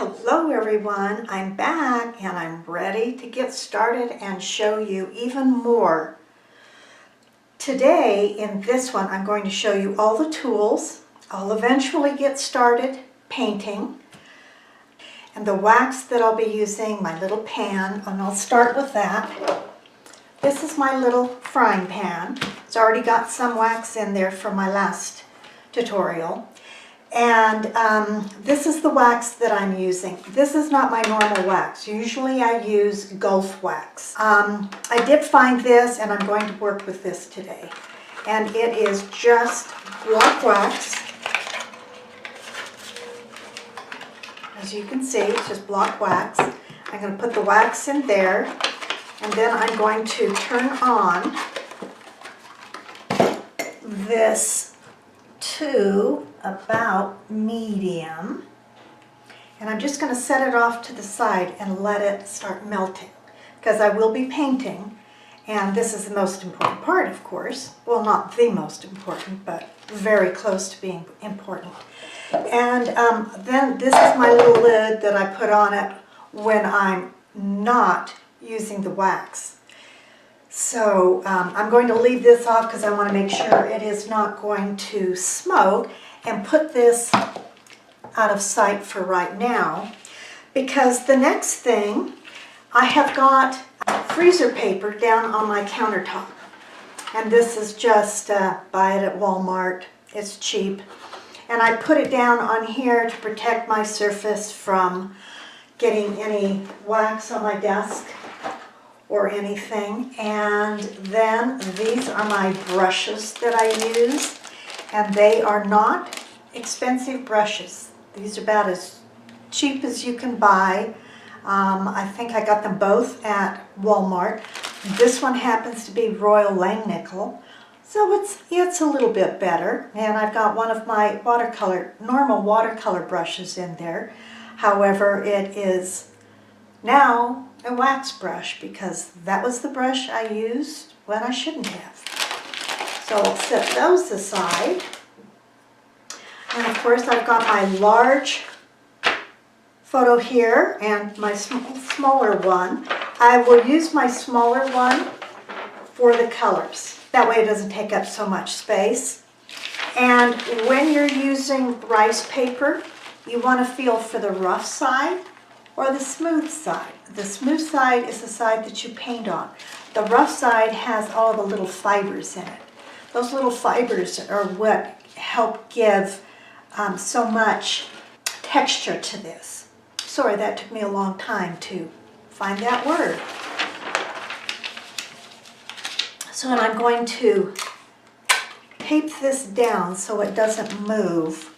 Hello everyone, I'm back and I'm ready to get started and show you even more. Today in this one I'm going to show you all the tools. I'll eventually get started painting and the wax that I'll be using, my little pan, and I'll start with that. This is my little frying pan. It's already got some wax in there from my last tutorial. And this is the wax that I'm using. This is not my normal wax. Usually I use Gulf wax. I did find this and I'm going to work with this today. And it is just block wax. As you can see, it's just block wax. I'm going to put the wax in there and then I'm going to turn on this to about medium, and I'm just going to set it off to the side and let it start melting because I will be painting, and this is the most important part, of course. Well, not the most important, but very close to being important. And then this is my little lid that I put on it when I'm not using the wax. So I'm going to leave this off because I want to make sure it is not going to smoke, and put this out of sight for right now, because the next thing, I have got freezer paper down on my countertop, and this is just buy it at Walmart. It's cheap, and I put it down on here to protect my surface from getting any wax on my desk or anything. And then these are my brushes that I use, and they are not expensive brushes. These are about as cheap as you can buy. I think I got them both at Walmart. This one happens to be Royal Langnickel, so it's a little bit better. And I've got one of my normal watercolor brushes in there. However, it is now a wax brush because that was the brush I used when I shouldn't have. So I'll set those aside. And of course I've got my large photo here and my smaller one. I will use my smaller one for the colors. That way it doesn't take up so much space. And when you're using rice paper, you want to feel for the rough side or the smooth side. The smooth side is the side that you paint on. The rough side has all the little fibers in it. Those little fibers are what help give so much texture to this. Sorry, that took me a long time to find that word. So I'm going to tape this down so it doesn't move.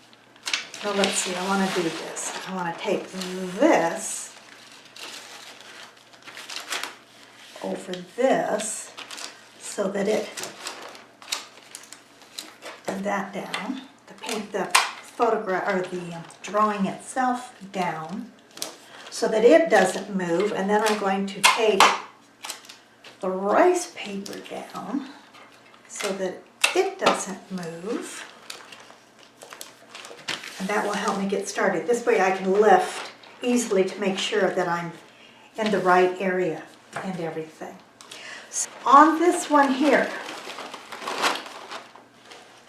Well, let's see, I want to do this. I want to tape this over this so that and that down. To paint the photograph or the drawing itself down so that it doesn't move, and then I'm going to tape the rice paper down so that it doesn't move. And that will help me get started. This way I can lift easily to make sure that I'm in the right area and everything. So on this one here,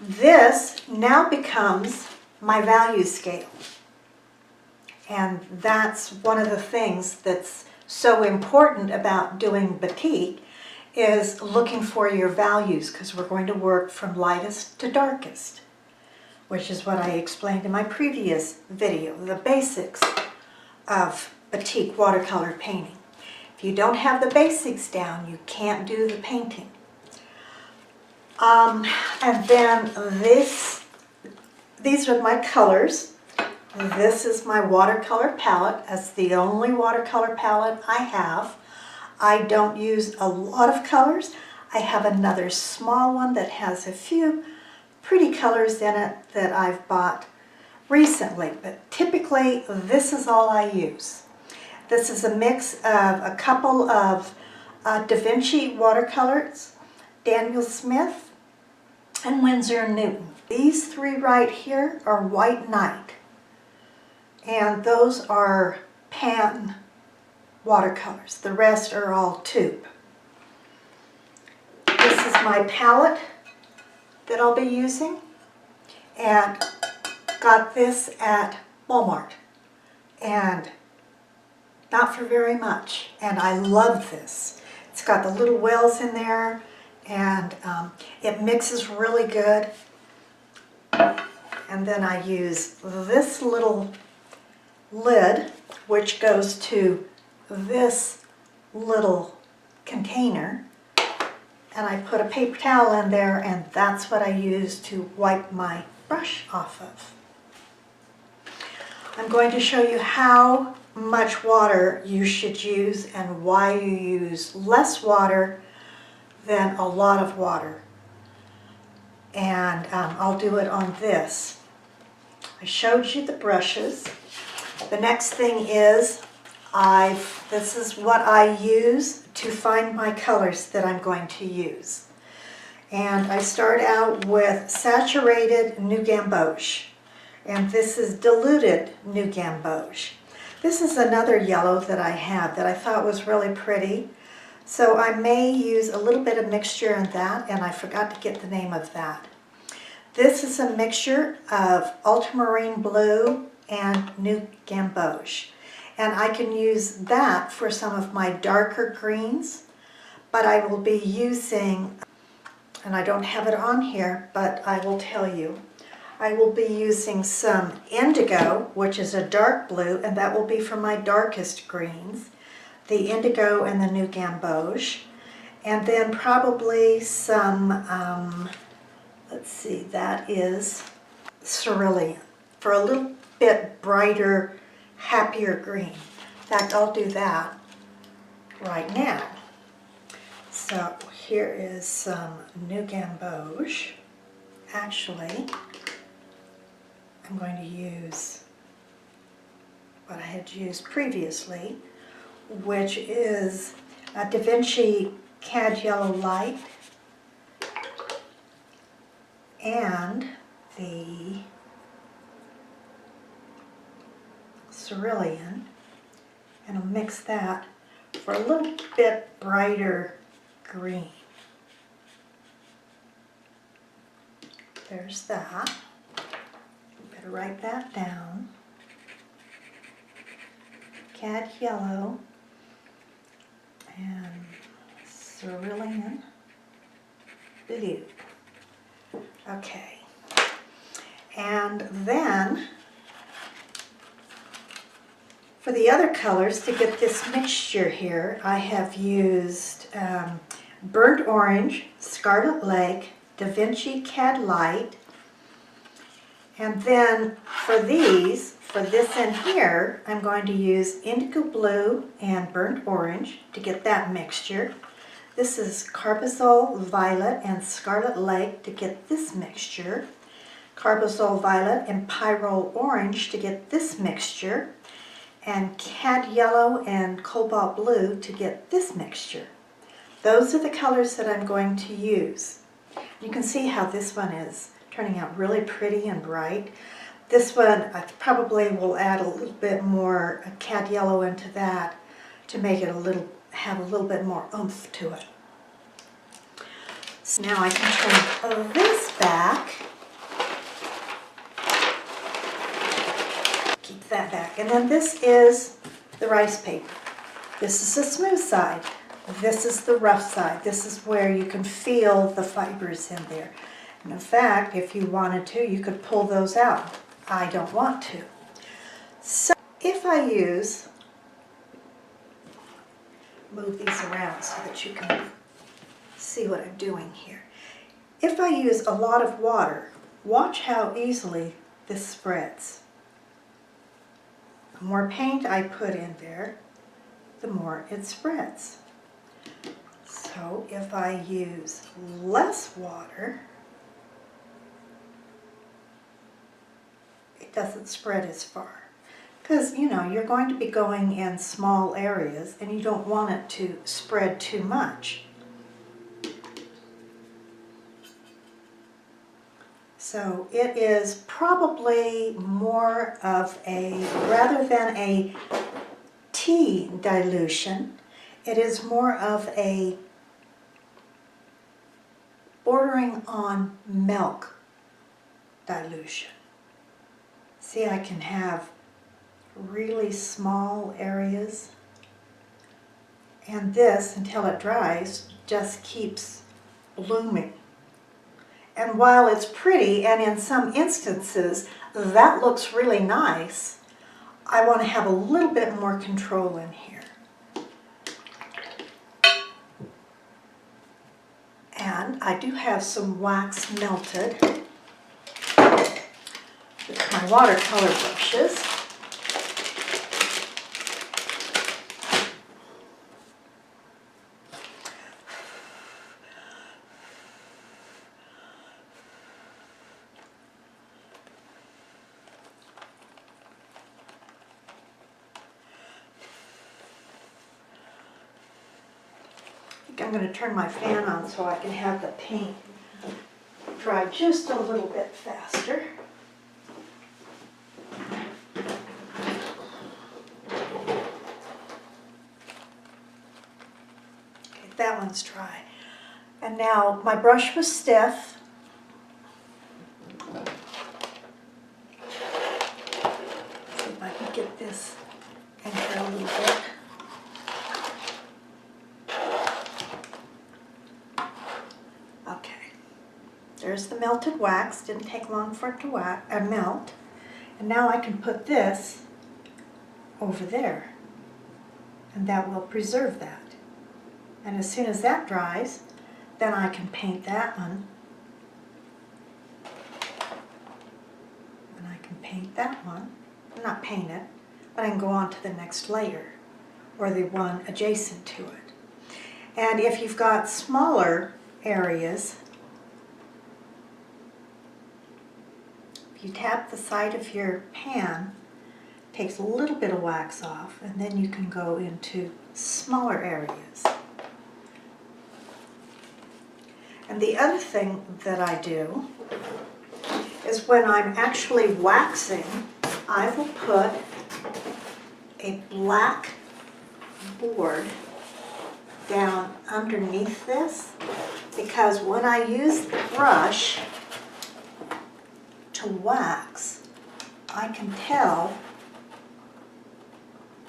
this now becomes my value scale. And that's one of the things that's so important about doing batik, is looking for your values, because we're going to work from lightest to darkest, which is what I explained in my previous video, the basics of batik watercolor painting. If you don't have the basics down, you can't do the painting. And then these are my colors. This is my watercolor palette. That's the only watercolor palette I have. I don't use a lot of colors. I have another small one that has a few pretty colors in it that I've bought recently, but typically this is all I use. This is a mix of a couple of Da Vinci watercolors, Daniel Smith, and Winsor & Newton. These three right here are White Knight. and those are pan watercolors. The rest are all tube. This is my palette that I'll be using, and got this at Walmart, and not for very much, and I love this. It's got the little wells in there, and it mixes really good. And then I use this little lid, which goes to this little container, and I put a paper towel in there, and that's what I use to wipe my brush off of. I'm going to show you how much water you should use and why you use less water than a lot of water. And I'll do it on this. I showed you the brushes. The next thing is this is what I use to find my colors that I'm going to use. And I start out with saturated New Gamboge, and this is diluted New Gamboge. This is another yellow that I have that I thought was really pretty, so I may use a little bit of mixture in that, and I forgot to get the name of that. This is a mixture of ultramarine blue and New Gamboge, and I can use that for some of my darker greens, but I will be using, and I don't have it on here, but I will tell you, I will be using some indigo, which is a dark blue, and that will be for my darkest greens, the indigo and the New Gamboge, and then probably some, let's see, that is cerulean, for a little bit brighter, happier green. In fact, I'll do that right now. So here is some New Gamboge. Actually, I'm going to use what I had used previously, which is a Da Vinci Cad Yellow Light and the cerulean, and I'll mix that for a little bit brighter green. There's that. Better write that down. Cad yellow and cerulean blue. Okay. And then for the other colors, to get this mixture here, I have used burnt orange, scarlet lake, Da Vinci Cad Light, and then for these, for this in here, I'm going to use indigo blue and burnt orange to get that mixture. This is carbazole violet and scarlet lake to get this mixture. Carbazole violet and pyrrole orange to get this mixture. And cad yellow and cobalt blue to get this mixture. Those are the colors that I'm going to use. You can see how this one is turning out really pretty and bright. This one I probably will add a little bit more cad yellow into that to make it have a little bit more oomph to it. So now I can turn this back. Keep that back. And then this is the rice paper. This is the smooth side. This is the rough side. This is where you can feel the fibers in there. And in fact, if you wanted to, you could pull those out. I don't want to. So if I move these around so that you can see what I'm doing here. If I use a lot of water, watch how easily this spreads. The more paint I put in there, the more it spreads. So if I use less water, it doesn't spread as far. Because, you know, you're going to be going in small areas and you don't want it to spread too much. So it is probably more of a, rather than a tea dilution, it is more of a bordering on milk dilution. See, I can have really small areas, and this, until it dries, just keeps blooming. And while it's pretty, and in some instances that looks really nice, I want to have a little bit more control in here. And I do have some wax melted with my watercolor brushes. I'm going to turn my fan on so I can have the paint dry just a little bit faster. Okay, that one's dry. And now my brush was stiff. See if I can get this in here a little bit. There's the melted wax. Didn't take long for it to melt. And now I can put this over there, and that will preserve that. And as soon as that dries, then I can paint that one. And I can paint that one. Not paint it, but I can go on to the next layer, or the one adjacent to it. And if you've got smaller areas, you tap the side of your pan, takes a little bit of wax off, and then you can go into smaller areas. And the other thing that I do is when I'm actually waxing, I will put a black board down underneath this, because when I use the brush to wax, I can tell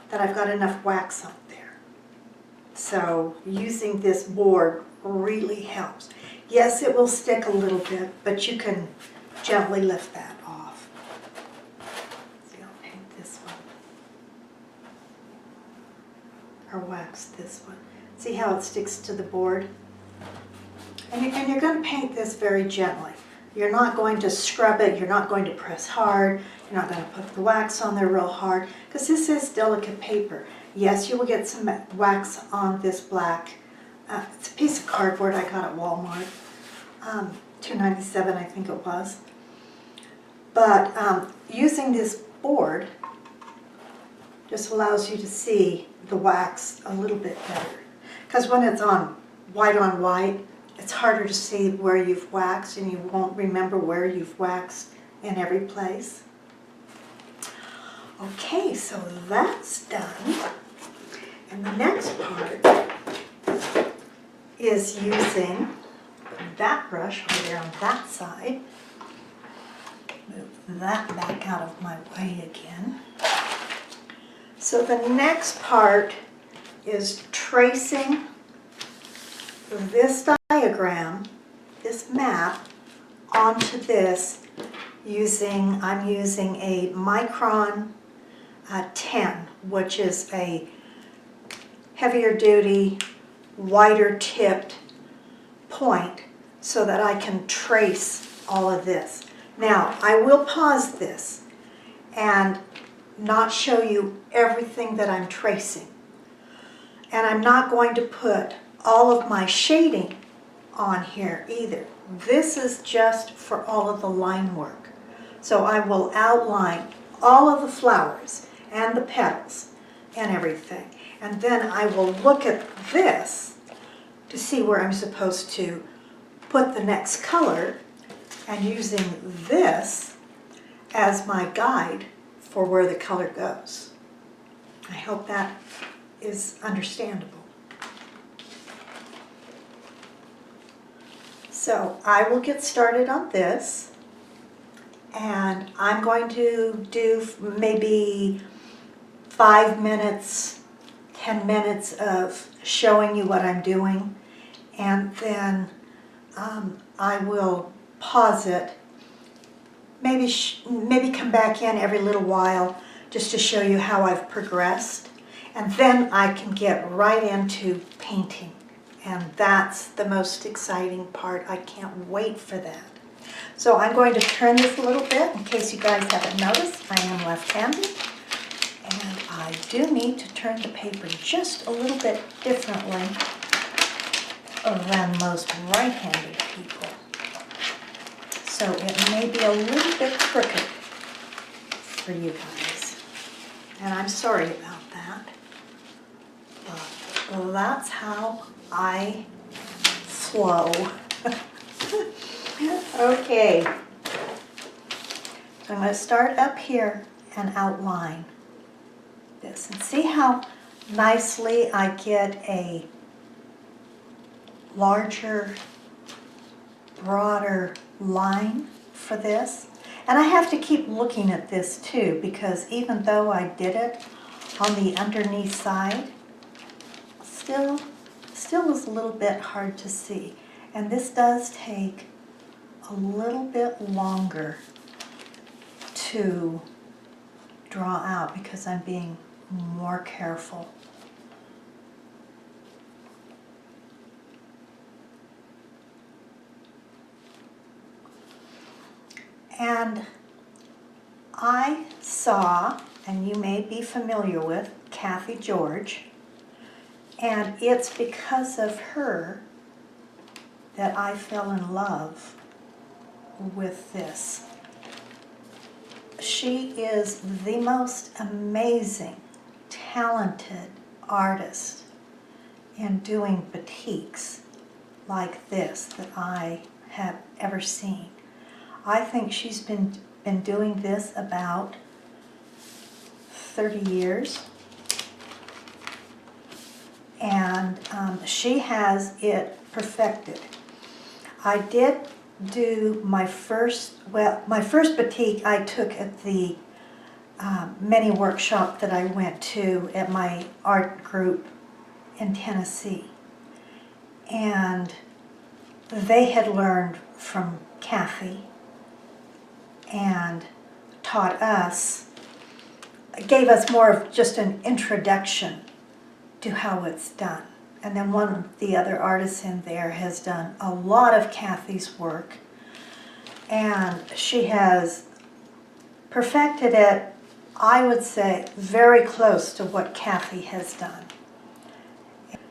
that I've got enough wax up there. So using this board really helps. Yes, it will stick a little bit, but you can gently lift that off. See, I'll paint this one. Or wax this one. See how it sticks to the board? And you're going to paint this very gently. You're not going to scrub it, you're not going to press hard, you're not going to put the wax on there real hard, because this is delicate paper. Yes, you will get some wax on this black. It's a piece of cardboard I got at Walmart, $2.97 I think it was. But using this board just allows you to see the wax a little bit better. Because when it's on white, it's harder to see where you've waxed, and you won't remember where you've waxed in every place. Okay, so that's done. And the next part is using that brush over there on that side. Move that back out of my way again. So the next part is tracing this diagram, this map, onto this I'm using a micron 10, which is a heavier duty, wider tipped point, so that I can trace all of this. Now, I will pause this and not show you everything that I'm tracing. And I'm not going to put all of my shading on here either. This is just for all of the line work. So I will outline all of the flowers and the petals and everything. And then I will look at this to see where I'm supposed to put the next color. and using this as my guide for where the color goes. I hope that is understandable. So I will get started on this, and I'm going to do maybe 5 minutes, 10 minutes of showing you what I'm doing, and then I will pause it, maybe come back in every little while just to show you how I've progressed, and then I can get right into painting, and that's the most exciting part. I can't wait for that. So I'm going to turn this a little bit in case you guys haven't noticed. I am left-handed, and I do need to turn the paper just a little bit differently than most right-handed people. So it may be a little bit crooked for you guys, and I'm sorry about that, but that's how I flow. Okay, so I'm going to start up here and outline this, and see how nicely I get a larger, broader line for this. And I have to keep looking at this too, because even though I did it on the underneath side, still is a little bit hard to see. And this does take a little bit longer to draw out because I'm being more careful. And I saw, and you may be familiar with, Kathy George, and it's because of her that I fell in love with this. She is the most amazing, talented artist in doing batiks like this that I have ever seen. I think she's been doing this about 30 years, and she has it perfected. I did do my first batik I took at the mini workshop that I went to at my art group in Tennessee, and they had learned from Kathy and taught us, gave us more of just an introduction to how it's done. And then one of the other artists in there has done a lot of Kathy's work, and she has perfected it, I would say, very close to what Kathy has done.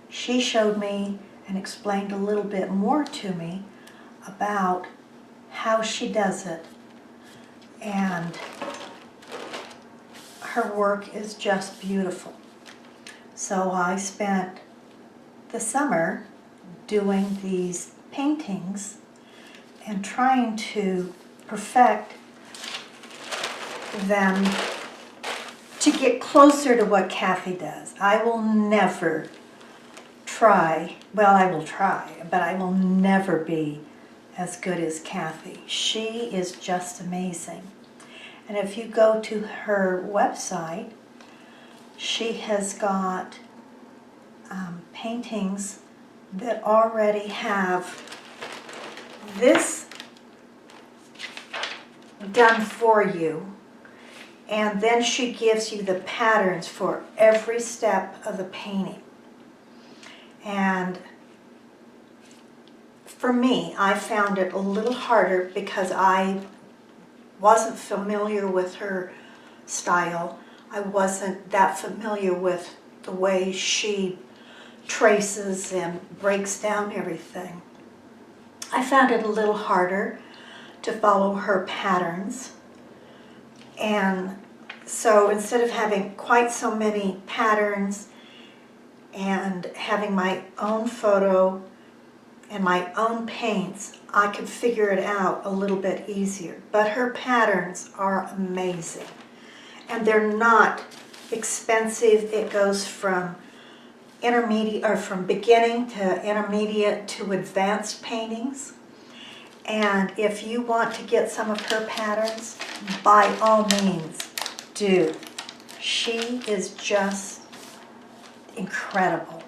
She showed me and explained a little bit more to me about how she does it, and her work is just beautiful. So I spent the summer doing these paintings and trying to perfect them to get closer to what Kathy does. I will never try, well, I will try, but I will never be as good as Kathy. She is just amazing. And if you go to her website, she has got paintings that already have this done for you, and then she gives you the patterns for every step of the painting. And for me, I found it a little harder because I wasn't familiar with her style. I wasn't that familiar with the way she traces and breaks down everything. I found it a little harder to follow her patterns. And so instead of having quite so many patterns and having my own photo and my own paints, I could figure it out a little bit easier. But her patterns are amazing. And they're not expensive. It goes from intermediate, or from beginning to intermediate to advanced paintings. And if you want to get some of her patterns, by all means, do. She is just incredible.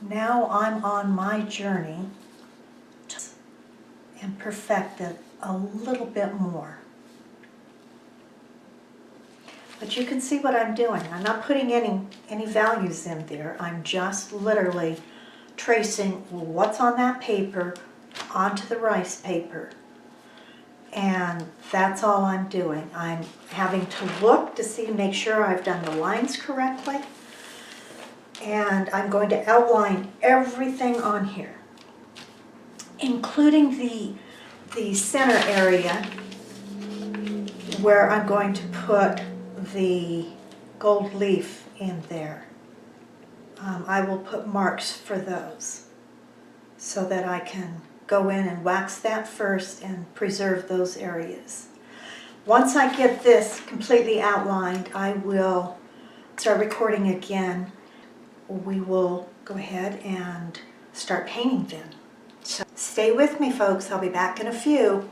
Now I'm on my journey and perfect it a little bit more. But you can see what I'm doing. I'm not putting any values in there. I'm just literally tracing what's on that paper onto the rice paper. And that's all I'm doing. I'm having to look to see, make sure I've done the lines correctly. And I'm going to outline everything on here, including the center area where I'm going to put the gold leaf in there. I will put marks for those so that I can go in and wax that first and preserve those areas. Once I get this completely outlined, I will start recording again. We will go ahead and start painting then. So stay with me, folks. I'll be back in a few.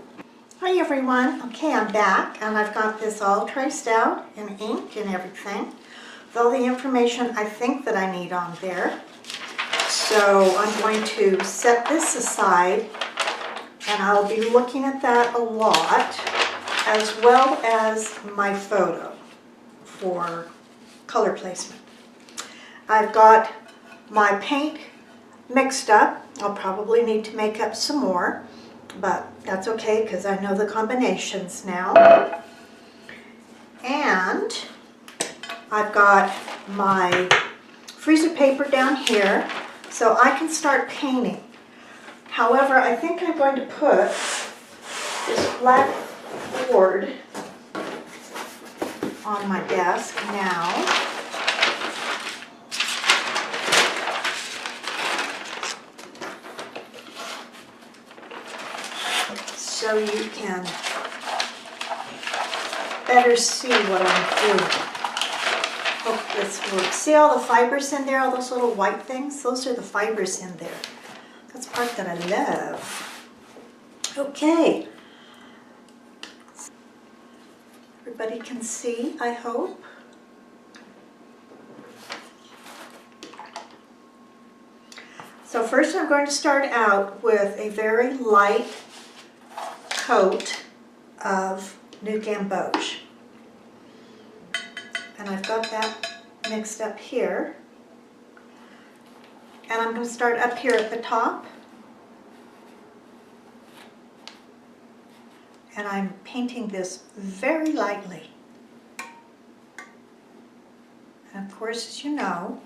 Hi everyone. Okay, I'm back and I've got this all traced out in ink and everything with all the information I think that I need on there. So I'm going to set this aside and I'll be looking at that a lot, as well as my photo for color placement. I've got my paint mixed up. I'll probably need to make up some more, but that's okay because I know the combinations now. And I've got my freezer paper down here so I can start painting. However, I think I'm going to put this black board on my desk now. So you can better see what I'm doing. Hope this works. See all the fibers in there, all those little white things? Those are the fibers in there. That's the part that I love. Okay. Everybody can see, I hope. So first I'm going to start out with a very light coat of New Gamboge. And I've got that mixed up here. And I'm going to start up here at the top. And I'm painting this very lightly. And of course, as you know,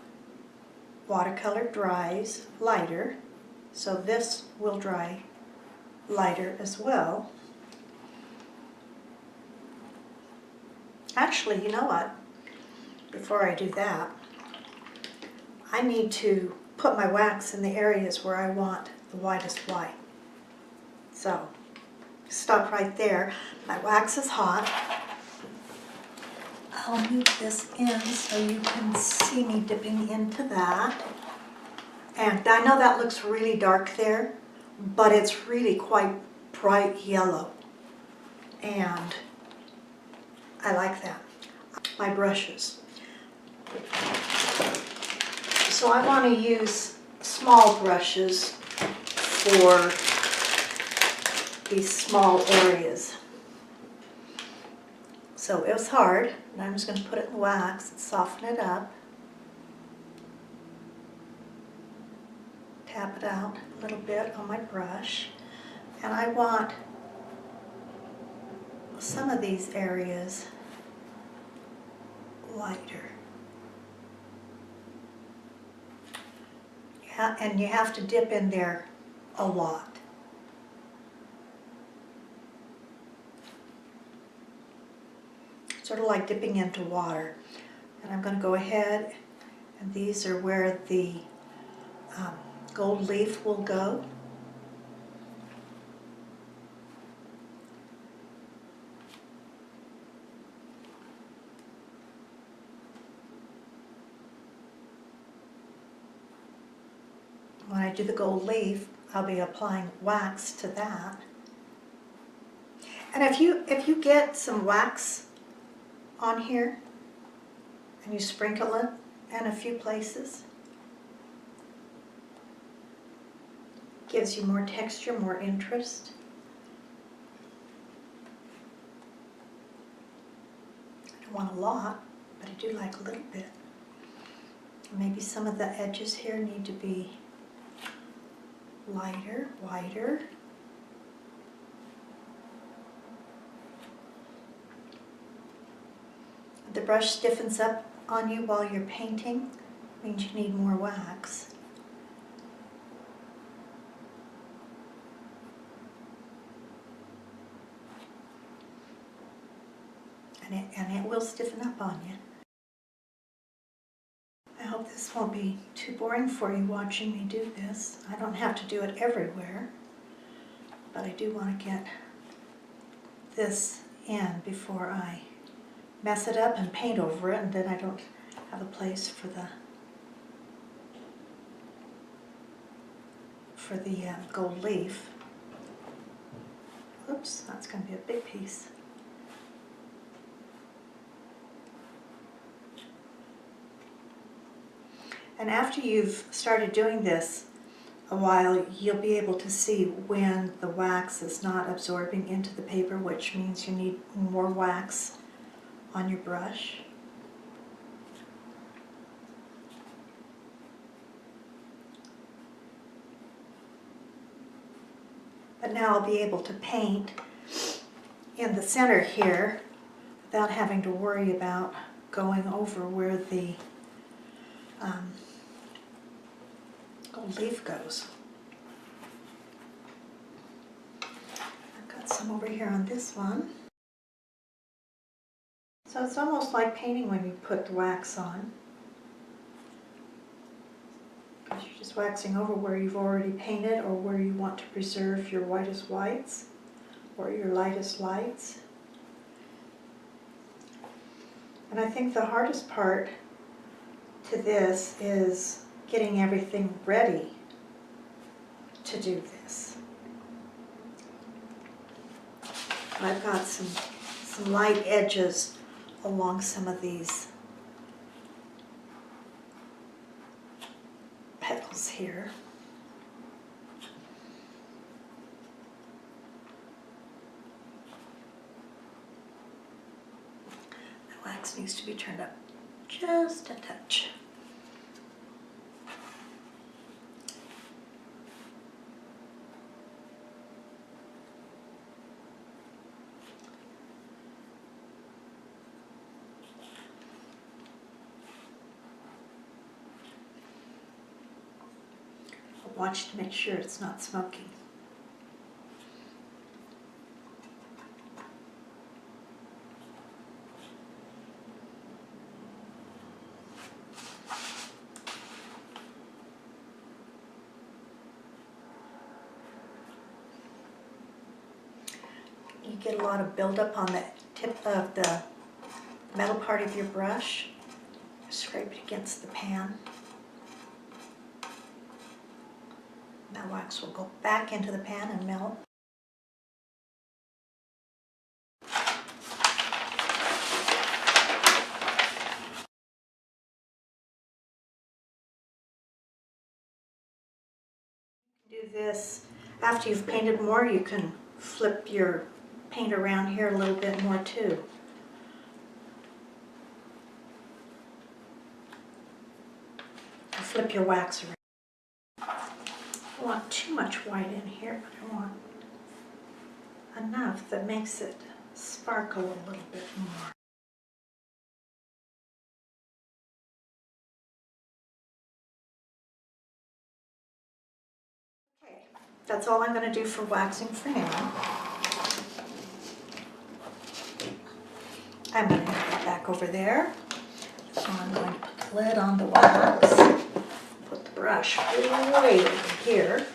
watercolor dries lighter, so this will dry lighter as well. Actually, you know what? Before I do that, I need to put my wax in the areas where I want the whitest white. So, stop right there. My wax is hot. I'll move this in so you can see me dipping into that. And I know that looks really dark there, but it's really quite bright yellow. And I like that. My brushes. So I want to use small brushes for these small areas. So it was hard, and I'm just going to put it in the wax and soften it up. Tap it out a little bit on my brush. And I want some of these areas lighter. Yeah, and you have to dip in there a lot. Sort of like dipping into water. And I'm going to go ahead, and these are where the gold leaf will go. When I do the gold leaf, I'll be applying wax to that. And if you get some wax on here and you sprinkle it in a few places, gives you more texture, more interest. I don't want a lot, but I do like a little bit. Maybe some of the edges here need to be lighter, whiter. The brush stiffens up on you while you're painting, means you need more wax. And it will stiffen up on you. I hope this won't be too boring for you watching me do this. I don't have to do it everywhere, but I do want to get this in before I mess it up and paint over it, and then I don't have a place for the gold leaf. Oops, that's going to be a big piece. And after you've started doing this a while, you'll be able to see when the wax is not absorbing into the paper, which means you need more wax on your brush. But now I'll be able to paint in the center here without having to worry about going over where the gold leaf goes. I've got some over here on this one. So it's almost like painting when you put the wax on, because you're just waxing over where you've already painted or where you want to preserve your whitest whites or your lightest lights. And I think the hardest part to this is getting everything ready to do this. I've got some light edges along some of these petals here. The wax needs to be turned up just a touch. Watch to make sure it's not smoking. You get a lot of buildup on the tip of the metal part of your brush. Scrape it against the pan. That wax will go back into the pan and melt. Do this after you've painted more. You can flip your paint around here a little bit more too. Flip your wax around. I don't want too much white in here, but I want enough that makes it sparkle a little bit more. Okay, that's all I'm going to do for waxing for now. I'm going to put it back over there. So I'm going to put the lid on the wax, put the brush way over here.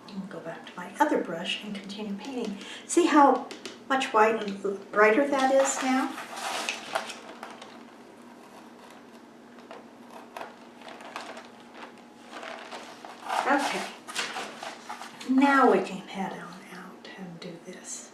I'll go back to my other brush and continue painting. See how much white and brighter that is now? Okay, now we can head on out and do this.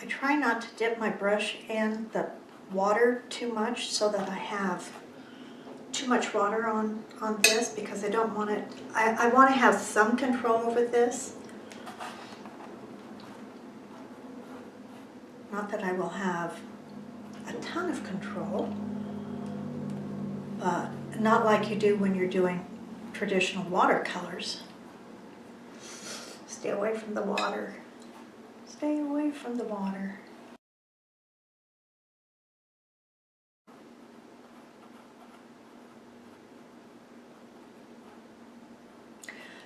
I try not to dip my brush in the water too much so that I have too much water on this, because I don't want it, I want to have some control over this. Not that I will have a ton of control, but not like you do when you're doing traditional watercolors. Stay away from the water. Stay away from the water.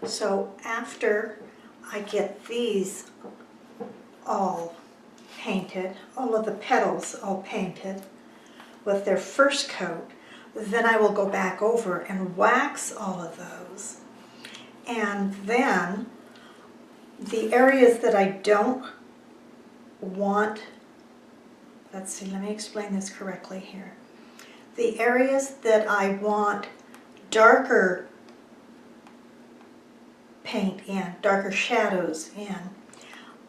So after I get these all painted, all of the petals all painted with their first coat, then I will go back over and wax all of those. And then the areas that I don't want, let's see, let me explain this correctly here. The areas that I want darker paint in, darker shadows in,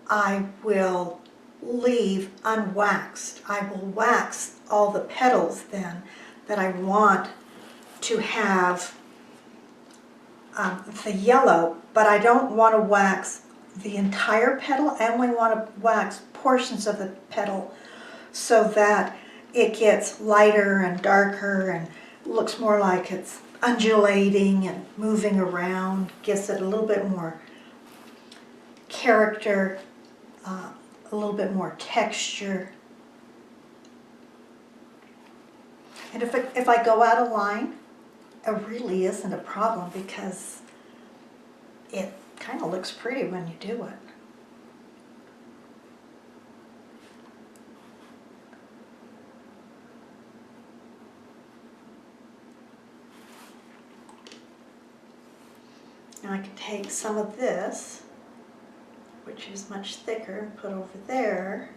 I will leave unwaxed. I will wax all the petals then that I want to have the yellow, but I don't want to wax the entire petal. I only want to wax portions of the petal so that it gets lighter and darker and looks more like it's undulating and moving around, gives it a little bit more character, a little bit more texture. And if I go out of line, it really isn't a problem, because it kind of looks pretty when you do it. Now I can take some of this, which is much thicker, and put over there.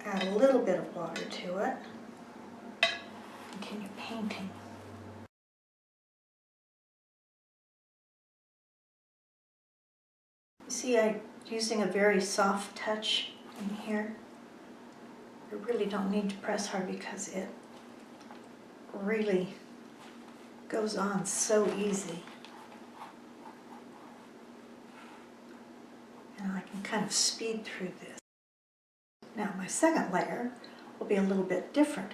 Add a little bit of water to it. Continue painting. You see, I'm using a very soft touch in here. I really don't need to press hard because it really goes on so easy. And I can kind of speed through this. Now my second layer will be a little bit different,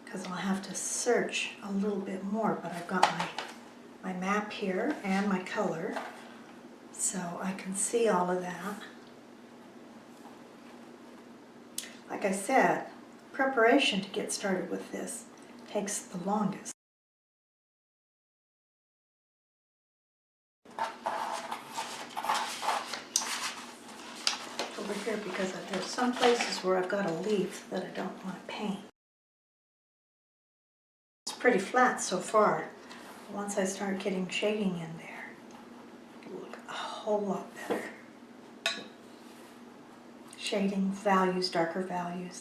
because I'll have to search a little bit more, but I've got my map here and my color, so I can see all of that. Like I said, preparation to get started with this takes the longest. Over here, because there's some places where I've got a leaf that I don't want to paint. It's pretty flat so far. Once I start getting shading in there, it'll look a whole lot better. Shading, values, darker values.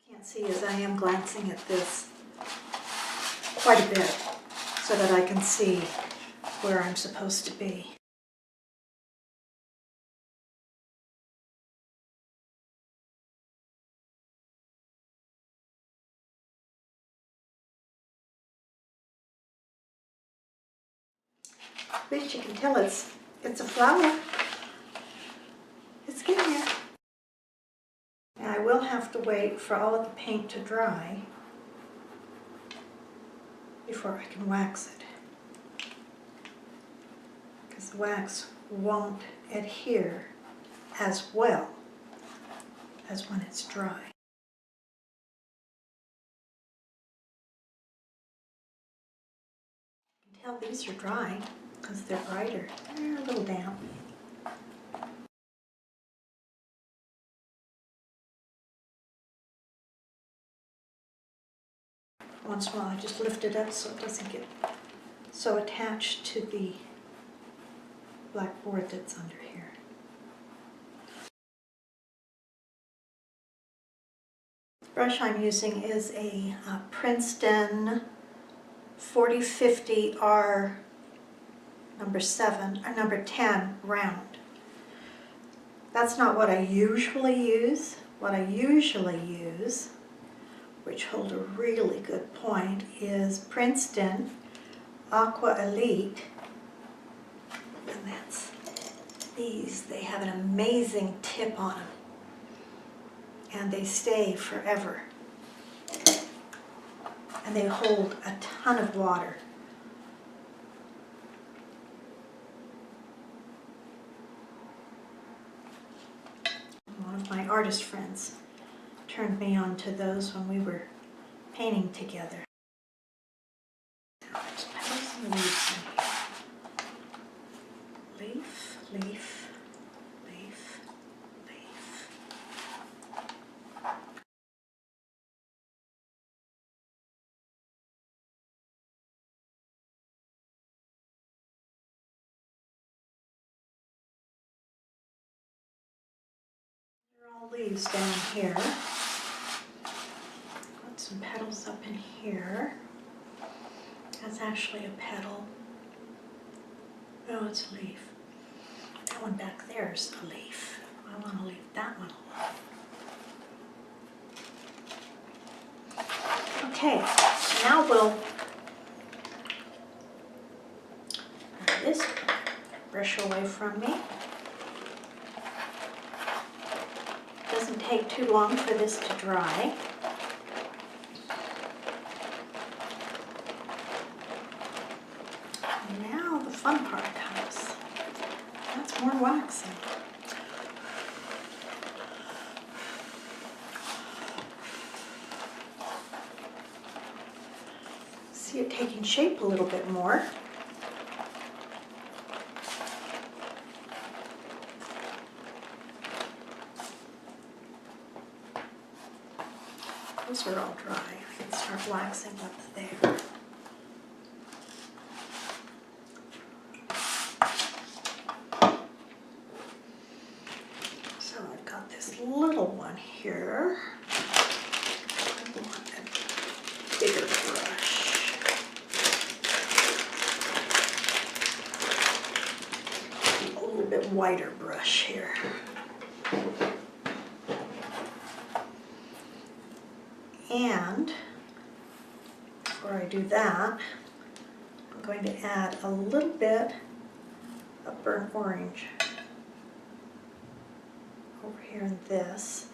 You can't see as I am glancing at this quite a bit so that I can see where I'm supposed to be. At least you can tell it's a flower. It's getting there. And I will have have to wait for all of the paint to dry before I can wax it, because the wax won't adhere as well as when it's dry. You can tell these are dry because they're brighter. They're a little damp. Once in a while I just lift it up so it doesn't get so attached to the black board that's under here. The brush I'm using is a Princeton 4050R number 10 round. That's not what I usually use. What I usually use, which hold a really good point, is Princeton Aqua Elite, and that's these. They have an amazing tip on them, and they stay forever, and they hold a ton of water. One of my artist friends turned me on to those when we were painting together. Now there's petals and leaves in here. Leaf, leaf, leaf, leaf. They're all leaves down here. Put some petals up in here. That's actually a petal. Oh, it's a leaf. That one back there is a leaf. I want to leave that one alone. Okay, now we'll move this brush away from me. Doesn't take too long for this to dry. And now the fun part comes. That's more waxing. See it taking shape a little bit more. Those are all dry. I can start waxing up there. So I've got this little one here. I want a bigger brush. A little bit wider brush here. And before I do that, I'm going to add a little bit of burnt orange over here in this.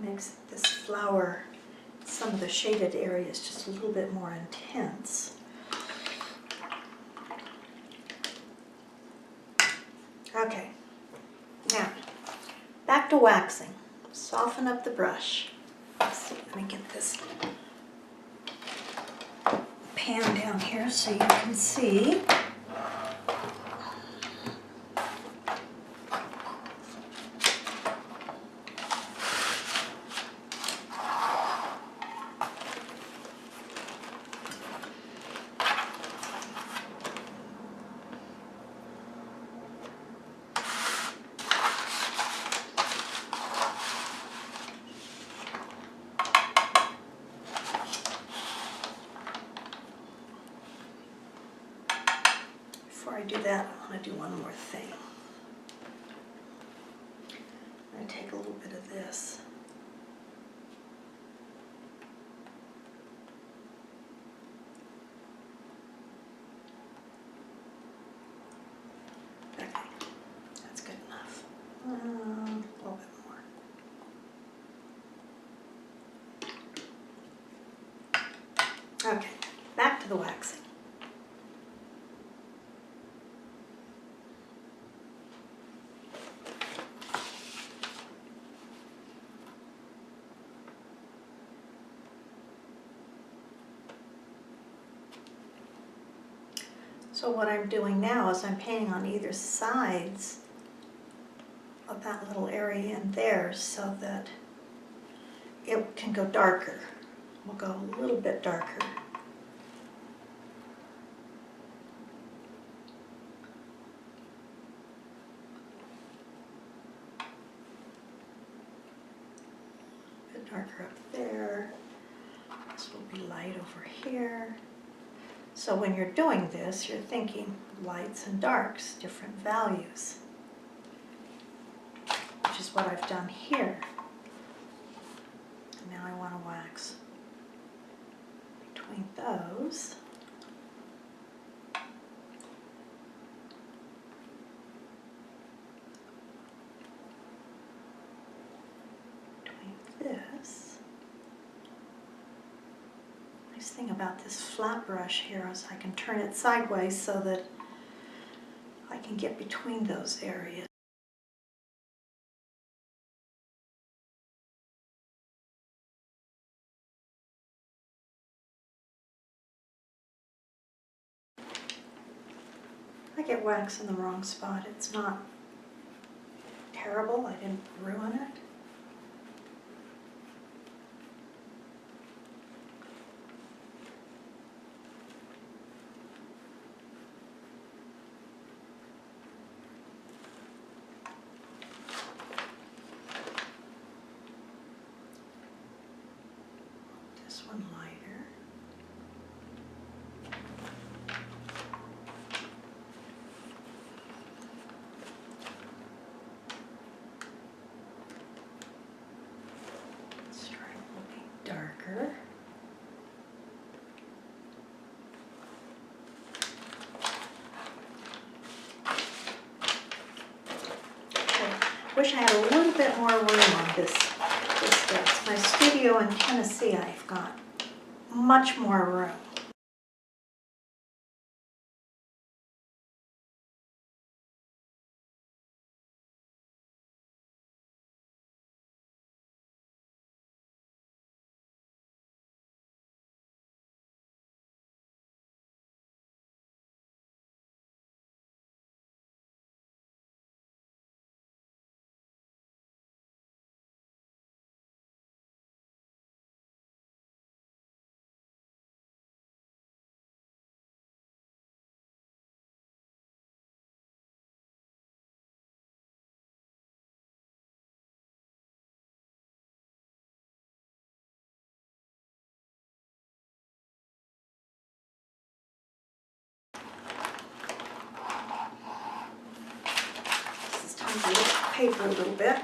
Makes this flower, some of the shaded areas, just a little bit more intense. Okay, now back to waxing. Soften up the brush. Let me get this pan down here so you can see. did that, I want to do one more thing. I'm going to take a little bit of this. Okay, that's good enough. A little bit more. Okay, back to the waxing. So what I'm doing now is I'm painting on either sides of that little area in there so that it can go darker. We'll go a little bit darker. A bit darker up there. This will be light over here. So when you're doing this, you're thinking lights and darks, different values, which is what I've done here. And now I want to wax between those. Between this. Nice thing about this flat brush here is I can turn it sideways so that I can get between those areas. I get wax in the wrong spot. It's not terrible. I didn't ruin it. This one lighter. Let's try a little bit darker. Wish I had a little bit more room on this desk. My studio in Tennessee, I've got much more room. Lift the paper a little bit.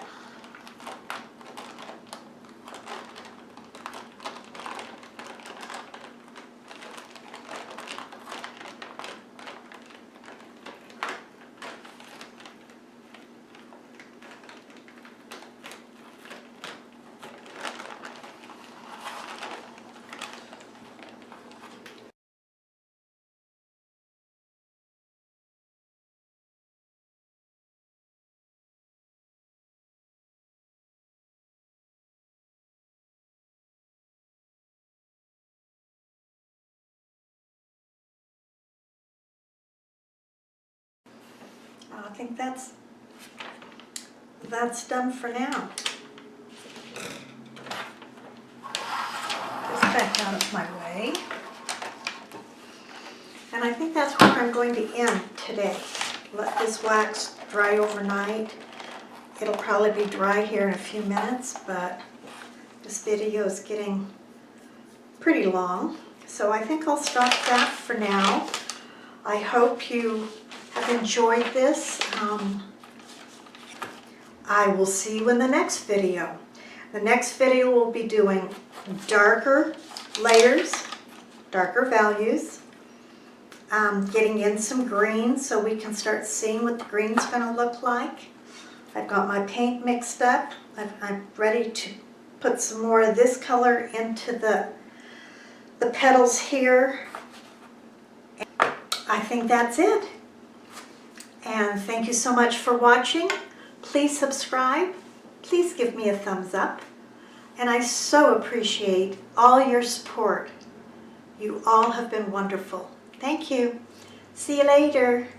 I think that's done for now. Just back out of my way. And I think that's where I'm going to end today. Let this wax dry overnight. It'll probably be dry here in a few minutes, but this video is getting pretty long. So I think I'll stop that for now. I hope you have enjoyed this. I will see you in the next video. The next video will be doing darker layers, darker values, getting in some green so we can start seeing what the green's going to look like. I've got my paint mixed up. I'm ready to put some more of this color into the petals here. I think that's it. And thank you so much for watching. Please subscribe. Please give me a thumbs up. And I so appreciate all your support. You all have been wonderful. Thank you. See you later.